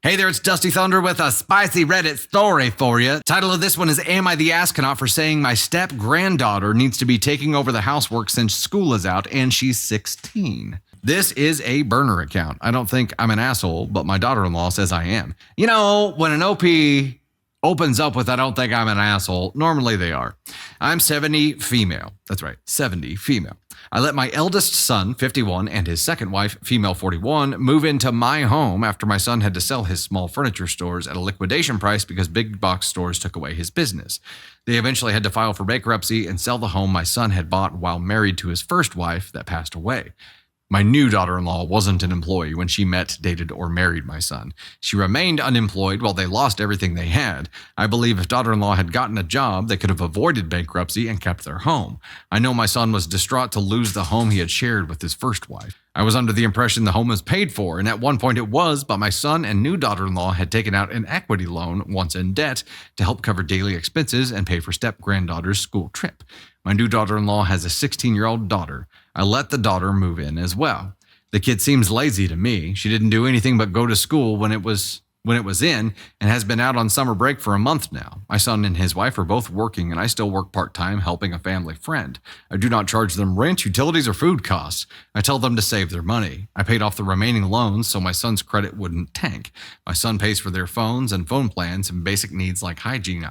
Hey there, it's Dusty Thunder with a spicy Reddit story for you. Title of this one is Am I the Astronaut for saying my step-granddaughter needs to be taking over the housework since school is out and she's 16. This is a burner account. I don't think I'm an asshole, but my daughter-in-law says I am. You know, when an OP opens up with I don't think I'm an asshole, normally they are. I'm 70 female. That's right, 70 female. I let my eldest son, 51, and his second wife, female 41, move into my home after my son had to sell his small furniture stores at a liquidation price because big box stores took away his business. They eventually had to file for bankruptcy and sell the home my son had bought while married to his first wife that passed away. My new daughter-in-law wasn't an employee when she met, dated, or married my son. She remained unemployed while they lost everything they had. I believe if daughter-in-law had gotten a job, they could have avoided bankruptcy and kept their home. I know my son was distraught to lose the home he had shared with his first wife. I was under the impression the home was paid for, and at one point it was, but my son and new daughter-in-law had taken out an equity loan, once in debt, to help cover daily expenses and pay for step-granddaughter's school trip. My new daughter-in-law has a 16-year-old daughter. I let the daughter move in as well. The kid seems lazy to me. She didn't do anything but go to school when it was in and has been out on summer break for a month now. My son and his wife are both working and I still work part-time helping a family friend. I do not charge them rent, utilities, or food costs. I tell them to save their money. I paid off the remaining loans so my son's credit wouldn't tank. My son pays for their phones and phone plans and basic needs like hygiene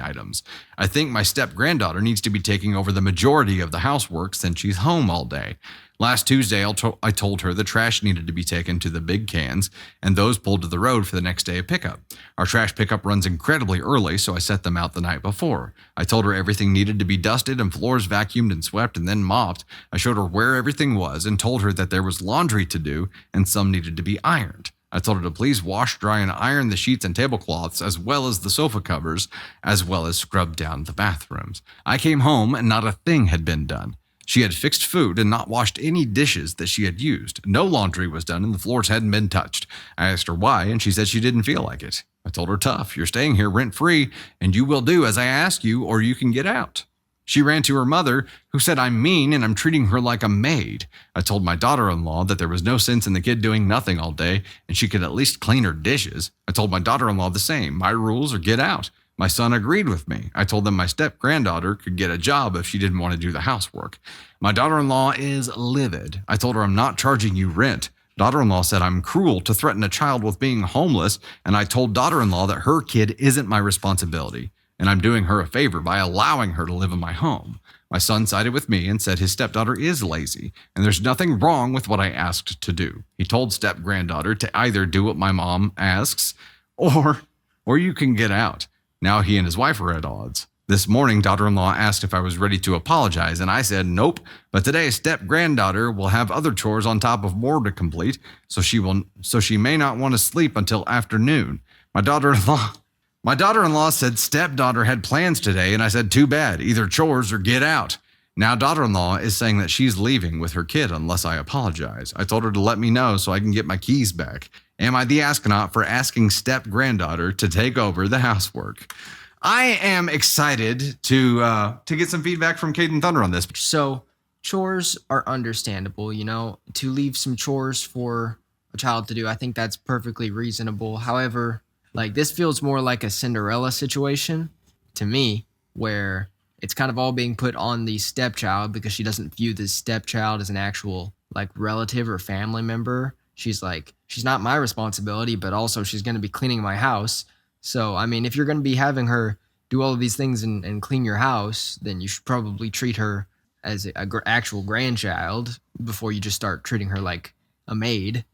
items. I think my step-granddaughter needs to be taking over the majority of the housework since she's home all day. Last Tuesday, I told her the trash needed to be taken to the big cans and those pulled to the road for the next day of pickup. Our trash pickup runs incredibly early, so I set them out the night before. I told her everything needed to be dusted and floors vacuumed and swept and then mopped. I showed her where everything was and told her that there was laundry to do and some needed to be ironed. I told her to please wash, dry, and iron the sheets and tablecloths, as well as the sofa covers, as well as scrub down the bathrooms. I came home and not a thing had been done. She had fixed food and not washed any dishes that she had used. No laundry was done and the floors hadn't been touched. I asked her why, and she said she didn't feel like it. I told her tough, you're staying here rent-free, and you will do as I ask you or you can get out. She ran to her mother, who said I'm mean and I'm treating her like a maid. I told my daughter-in-law that there was no sense in the kid doing nothing all day and she could at least clean her dishes. I told my daughter-in-law the same. My rules are get out. My son agreed with me. I told them my step-granddaughter could get a job if she didn't want to do the housework. My daughter-in-law is livid. I told her I'm not charging you rent. Daughter-in-law said I'm cruel to threaten a child with being homeless, and I told daughter-in-law that her kid isn't my responsibility, and I'm doing her a favor by allowing her to live in my home. My son sided with me and said his stepdaughter is lazy, and there's nothing wrong with what I asked to do. He told step-granddaughter to either do what my mom asks, or you can get out. Now he and his wife are at odds. This morning, daughter-in-law asked if I was ready to apologize, and I said nope, but today step-granddaughter will have other chores on top of more to complete, so she may not want to sleep until afternoon. My daughter-in-law said stepdaughter had plans today, and I said too bad, either chores or get out. Now daughter-in-law is saying that she's leaving with her kid unless I apologize. I told her to let me know so I can get my keys back. Am I the astronaut for asking step-granddaughter to take over the housework? I am excited to get some feedback from Caden Thunder on this. So chores are understandable, to leave some chores for a child to do. I think that's perfectly reasonable. However, this feels more like a Cinderella situation to me, where it's kind of all being put on the stepchild because she doesn't view the stepchild as an actual relative or family member. She's not my responsibility, but also she's going to be cleaning my house. So, if you're going to be having her do all of these things and clean your house, then you should probably treat her as an actual grandchild before you just start treating her like a maid,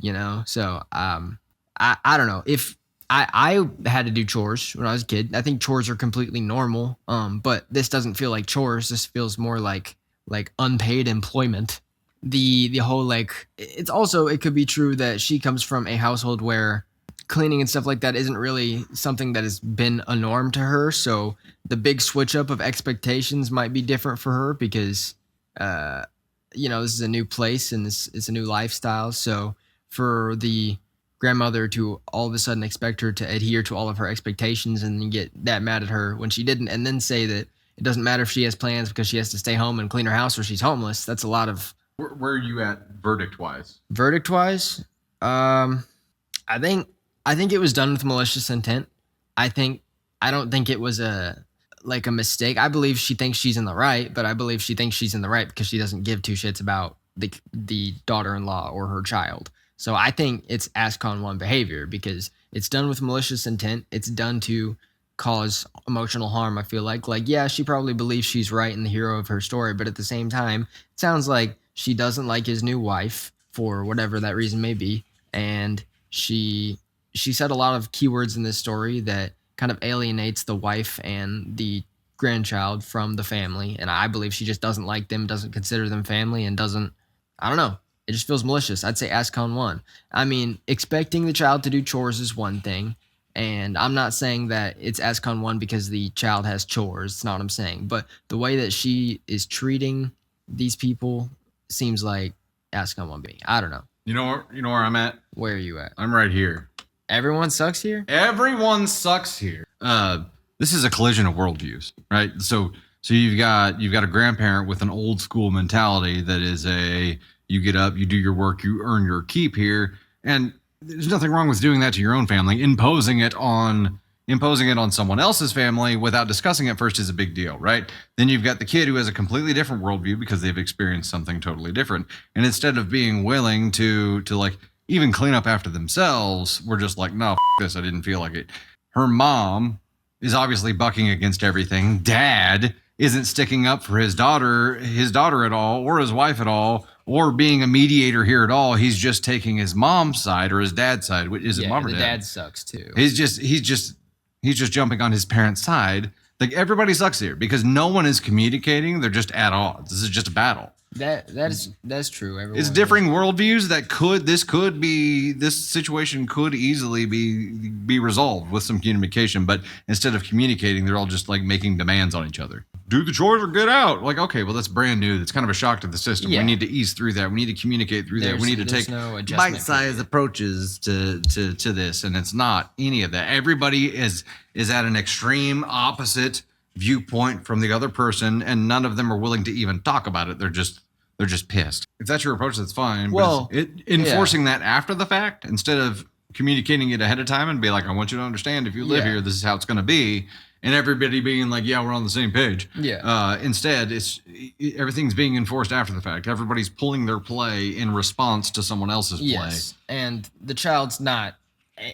So, I don't know. If I had to do chores when I was a kid, I think chores are completely normal. But this doesn't feel like chores. This feels more like unpaid employment. The whole it could be true that she comes from a household where cleaning and stuff like that isn't really something that has been a norm to her. So the big switch up of expectations might be different for her because, this is a new place and this is a new lifestyle. So for the grandmother to all of a sudden expect her to adhere to all of her expectations and then get that mad at her when she didn't, and then say that it doesn't matter if she has plans because she has to stay home and clean her house or she's homeless. That's a lot of... Where are you at verdict-wise? Verdict-wise? I think I think it was done with malicious intent. I don't think it was a mistake. I believe she thinks she's in the right, but I believe she thinks she's in the right because she doesn't give two shits about the daughter-in-law or her child. So I think it's ASCON 1 behavior because it's done with malicious intent. It's done to cause emotional harm, I feel like. Like, yeah, she probably believes she's right and the hero of her story, but at the same time, it sounds like she doesn't like his new wife for whatever that reason may be. And she said a lot of keywords in this story that kind of alienates the wife and the grandchild from the family. And I believe she just doesn't like them, doesn't consider them family, and doesn't, I don't know. It just feels malicious. I'd say ASCON 1. I mean, expecting the child to do chores is one thing. And I'm not saying that it's ASCON 1 because the child has chores. It's not what I'm saying. But the way that she is treating these people seems like ASCON 1B. I don't know. You know where I'm at? Where are you at? I'm right here. Everyone sucks here? Everyone sucks here. This is a collision of worldviews, right? So you've got a grandparent with an old school mentality that is you get up, you do your work, you earn your keep here, and there's nothing wrong with doing that to your own family. Imposing it on someone else's family without discussing it first is a big deal, right? Then you've got the kid who has a completely different worldview because they've experienced something totally different, and instead of being willing to like even clean up after themselves, we're just like, no, this, I didn't feel like it. Her mom is obviously bucking against everything. Dad isn't sticking up for his daughter at all, or his wife at all, or being a mediator here at all. He's just taking his mom's side or his dad's side. Is it mom or dad? The dad sucks too. He's just jumping on his parents' side. Like, everybody sucks here because no one is communicating. They're just at odds. This is just a battle. That's true. It's differing worldviews this situation could easily be resolved with some communication, but instead of communicating, they're all just like making demands on each other. Do the chores or get out. Like, okay, well, that's brand new. That's kind of a shock to the system. Yeah. We need to ease through that. We need to communicate through that. We need to take bite-sized approaches to this, and it's not any of that. Everybody is at an extreme opposite viewpoint from the other person, and none of them are willing to even talk about it. They're just pissed. If that's your approach, that's fine. Well, enforcing that after the fact instead of communicating it ahead of time and be like, I want you to understand, if you live here, this is how it's going to be, and everybody being like, yeah, we're on the same page. Instead, everything's being enforced after the fact. Everybody's pulling their play in response to someone else's play. Yes, and the child's not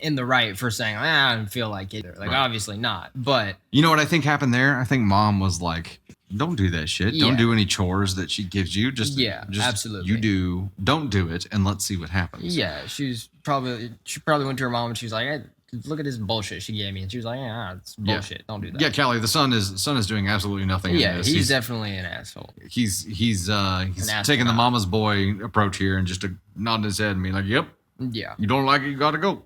in the right for saying, I don't feel like it. Like, obviously not. But you know what I think happened there? I think mom was like, don't do that shit. Don't do any chores that she gives you. Just absolutely. Don't do it, and let's see what happens. Yeah, she probably went to her mom and she was like, hey, look at this bullshit she gave me, and she was like, it's bullshit. Don't do that. Yeah, Callie, the son is doing absolutely nothing. Yeah, in this. he's definitely an asshole. He's taking the mama's boy approach here and just nodding his head and being like, yep. Yeah. You don't like it, you gotta go.